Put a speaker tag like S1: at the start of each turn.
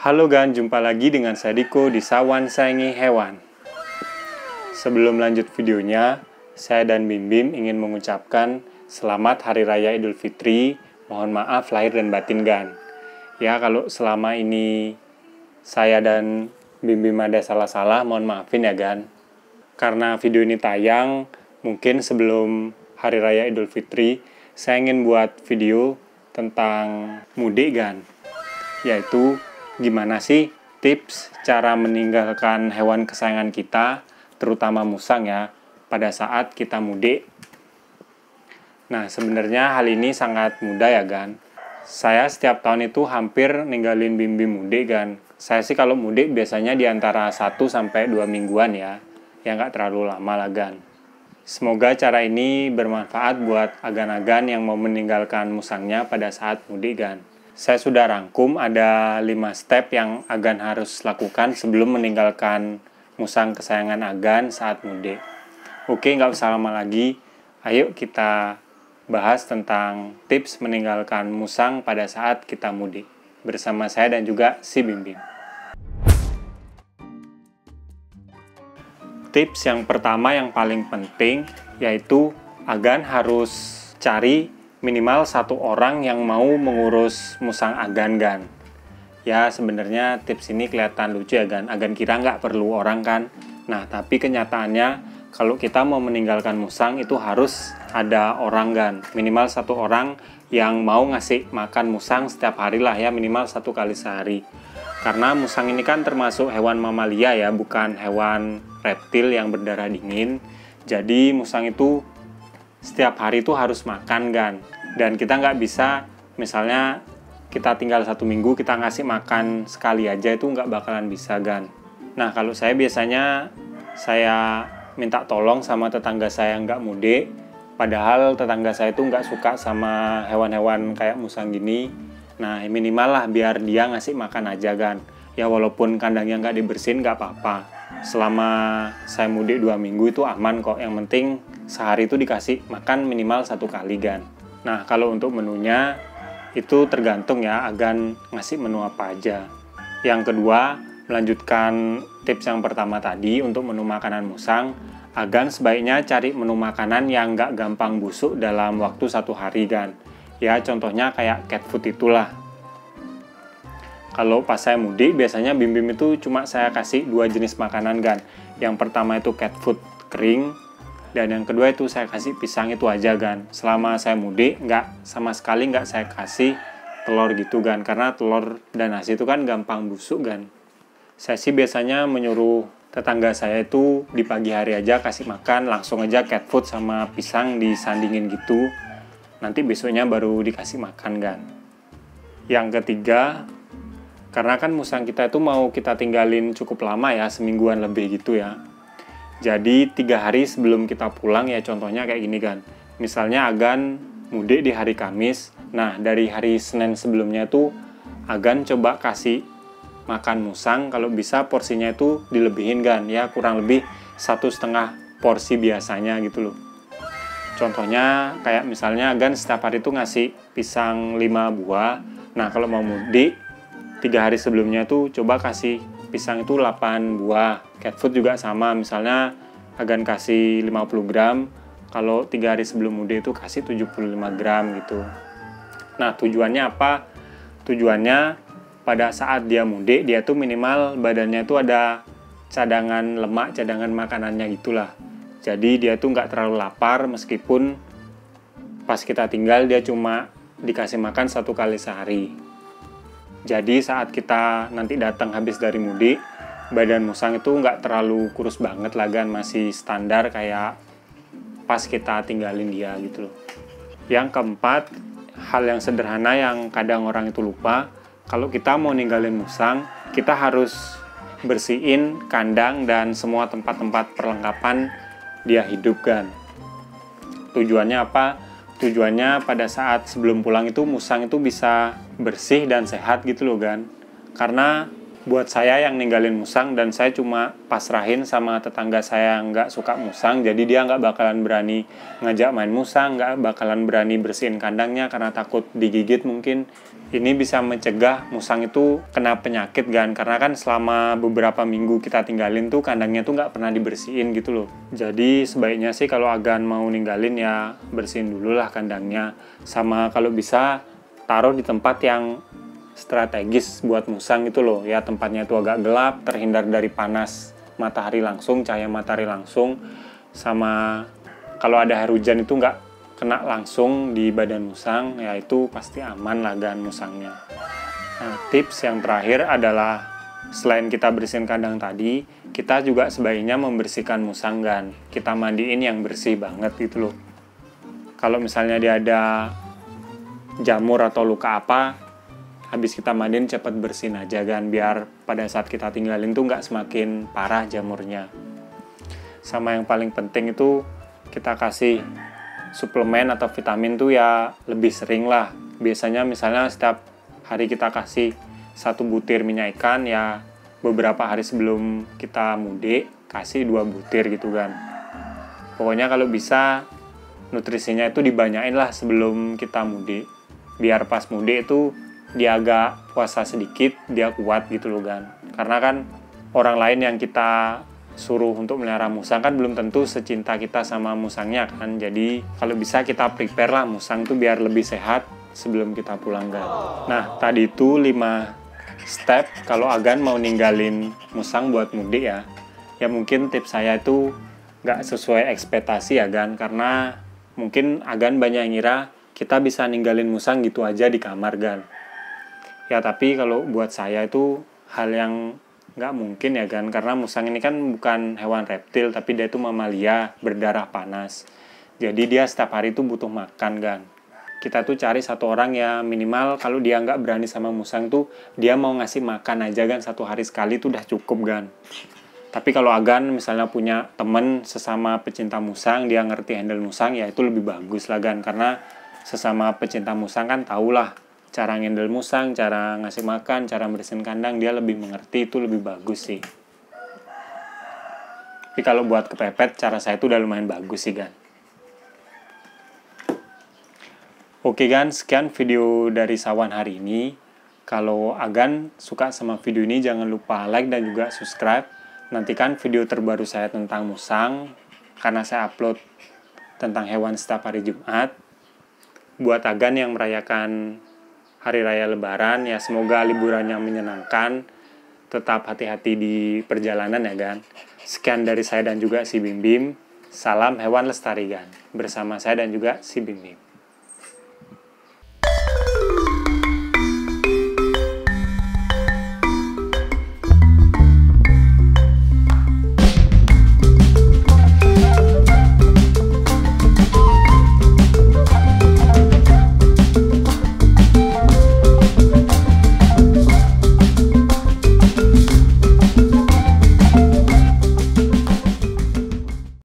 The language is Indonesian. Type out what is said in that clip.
S1: Halo Gan, jumpa lagi dengan saya Diko di Sawan Sayangi Hewan. Sebelum lanjut videonya, saya dan Bim Bim ingin mengucapkan selamat Hari Raya Idul Fitri. Mohon maaf lahir dan batin Gan. Ya, kalau selama ini saya dan Bim Bim ada salah-salah, mohon maafin ya Gan. Karena video ini tayang, mungkin sebelum Hari Raya Idul Fitri, saya ingin buat video tentang mudik Gan. Yaitu gimana sih tips cara meninggalkan hewan kesayangan kita, terutama musang ya, pada saat kita mudik. Nah, sebenarnya hal ini sangat mudah ya Gan. Saya setiap tahun itu hampir ninggalin Bim Bim mudik Gan. Saya sih kalau mudik biasanya di antara 1-2 mingguan ya, yang nggak terlalu lama lah Gan. Semoga cara ini bermanfaat buat agan-agan yang mau meninggalkan musangnya pada saat mudik Gan. Saya sudah rangkum ada 5 step yang agan harus lakukan sebelum meninggalkan musang kesayangan agan saat mudik. Oke, nggak usah lama lagi. Ayo kita bahas tentang tips meninggalkan musang pada saat kita mudik. Bersama saya dan juga si Bim Bim. Tips yang pertama yang paling penting yaitu agan harus cari minimal 1 orang yang mau mengurus musang agan Gan. Ya sebenarnya tips ini kelihatan lucu ya Gan. Agan kira nggak perlu orang kan. Nah tapi kenyataannya kalau kita mau meninggalkan musang itu harus ada orang Gan. Minimal 1 orang yang mau ngasih makan musang setiap hari lah ya, minimal 1 kali sehari. Karena musang ini kan termasuk hewan mamalia ya, bukan hewan reptil yang berdarah dingin. Jadi musang itu setiap hari itu harus makan Gan. Dan kita nggak bisa, misalnya kita tinggal 1 minggu, kita ngasih makan sekali aja itu nggak bakalan bisa Gan. Nah kalau saya biasanya, saya minta tolong sama tetangga saya yang nggak mudik. Padahal tetangga saya itu nggak suka sama hewan-hewan kayak musang gini. Nah minimal lah biar dia ngasih makan aja Gan. Ya walaupun kandangnya nggak dibersihin nggak apa-apa. Selama saya mudik 2 minggu itu aman kok. Yang penting sehari itu dikasih makan minimal 1 kali Gan. Nah, kalau untuk menunya itu tergantung ya, agan ngasih menu apa aja. Yang kedua, melanjutkan tips yang pertama tadi untuk menu makanan musang, agan sebaiknya cari menu makanan yang nggak gampang busuk dalam waktu 1 hari Gan. Ya, contohnya kayak cat food itulah. Kalau pas saya mudik, biasanya Bim Bim itu cuma saya kasih 2 jenis makanan Gan. Yang pertama itu cat food kering, dan yang kedua itu saya kasih pisang itu aja Gan. Selama saya mudik sama sekali nggak saya kasih telur gitu Gan. Karena telur dan nasi itu kan gampang busuk Gan. Saya sih biasanya menyuruh tetangga saya itu di pagi hari aja kasih makan. Langsung aja cat food sama pisang disandingin gitu. Nanti besoknya baru dikasih makan Gan. Yang ketiga, karena kan musang kita itu mau kita tinggalin cukup lama ya, semingguan lebih gitu ya. Jadi 3 hari sebelum kita pulang ya, contohnya kayak gini Gan. Misalnya agan mudik di hari Kamis. Nah dari hari Senin sebelumnya tuh agan coba kasih makan musang. Kalau bisa porsinya itu dilebihin Gan. Ya kurang lebih 1,5 porsi biasanya gitu loh. Contohnya kayak misalnya agan setiap hari tuh ngasih pisang 5 buah. Nah kalau mau mudik 3 hari sebelumnya tuh coba kasih pisang itu 8 buah. Cat food juga sama, misalnya agan kasih 50 gram, kalau 3 hari sebelum mudik itu kasih 75 gram gitu. Nah tujuannya apa? Tujuannya pada saat dia mudik, dia tuh minimal badannya itu ada cadangan lemak, cadangan makanannya gitulah. Jadi dia tuh nggak terlalu lapar, meskipun pas kita tinggal dia cuma dikasih makan 1 kali sehari. Jadi saat kita nanti datang habis dari mudik, badan musang itu nggak terlalu kurus banget lah Gan, masih standar kayak pas kita tinggalin dia gitu loh. Yang keempat, hal yang sederhana yang kadang orang itu lupa, kalau kita mau ninggalin musang, kita harus bersihin kandang dan semua tempat-tempat perlengkapan dia hidup Gan. Tujuannya apa? Tujuannya pada saat sebelum pulang itu musang itu bisa bersih dan sehat gitu loh Gan. Karena buat saya yang ninggalin musang, dan saya cuma pasrahin sama tetangga saya yang nggak suka musang, jadi dia nggak bakalan berani ngajak main musang, nggak bakalan berani bersihin kandangnya karena takut digigit mungkin. Ini bisa mencegah musang itu kena penyakit kan, karena kan selama beberapa minggu kita tinggalin tuh kandangnya tuh nggak pernah dibersihin gitu loh. Jadi sebaiknya sih kalau Agan mau ninggalin ya bersihin dulu lah kandangnya, sama kalau bisa taruh di tempat yang strategis buat musang gitu loh ya, tempatnya itu agak gelap, terhindar dari panas matahari langsung, cahaya matahari langsung, sama kalau ada air hujan itu nggak kena langsung di badan musang, ya itu pasti aman lah gan musangnya. Nah, tips yang terakhir adalah selain kita bersihin kandang tadi, kita juga sebaiknya membersihkan musang gan. Kita mandiin yang bersih banget gitu loh. Kalau misalnya dia ada jamur atau luka apa, habis kita mandiin cepat bersihin aja kan, biar pada saat kita tinggalin tuh nggak semakin parah jamurnya. Sama yang paling penting itu kita kasih suplemen atau vitamin tuh ya lebih sering lah. Biasanya misalnya setiap hari kita kasih 1 butir minyak ikan, ya beberapa hari sebelum kita mudik kasih 2 butir gitu kan. Pokoknya kalau bisa nutrisinya itu dibanyain lah sebelum kita mudik, biar pas mudik itu dia agak puasa sedikit, dia kuat gitu loh kan. Karena kan orang lain yang kita suruh untuk melihara musang kan belum tentu secinta kita sama musangnya kan. Jadi kalau bisa kita prepare lah musang tuh biar lebih sehat sebelum kita pulang kan. Nah tadi itu 5 step kalau Agan mau ninggalin musang buat mudik ya. Ya mungkin tips saya itu nggak sesuai ekspektasi Agan, karena mungkin Agan banyak yang ngira kita bisa ninggalin musang gitu aja di kamar kan. Ya tapi kalau buat saya itu hal yang nggak mungkin ya kan, karena musang ini kan bukan hewan reptil, tapi dia itu mamalia berdarah panas. Jadi dia setiap hari itu butuh makan kan. Kita tuh cari satu orang ya minimal kalau dia nggak berani sama musang tuh, dia mau ngasih makan aja kan 1 hari sekali tuh udah cukup kan. Tapi kalau Agan misalnya punya temen sesama pecinta musang, dia ngerti handle musang, ya itu lebih bagus lah kan, karena sesama pecinta musang kan tahulah cara ngendel musang, cara ngasih makan, cara bersihin kandang, dia lebih mengerti, itu lebih bagus sih. Tapi kalau buat kepepet, cara saya itu udah lumayan bagus sih kan. Oke kan, sekian video dari Sawan hari ini. Kalau Agan suka sama video ini, jangan lupa like dan juga subscribe. Nantikan video terbaru saya tentang musang, karena saya upload tentang hewan setiap hari Jumat. Buat Agan yang merayakan Hari Raya Lebaran, ya semoga liburannya menyenangkan, tetap hati-hati di perjalanan ya kan. Sekian dari saya dan juga si Bim Bim, salam hewan lestari kan, bersama saya dan juga si Bim Bim.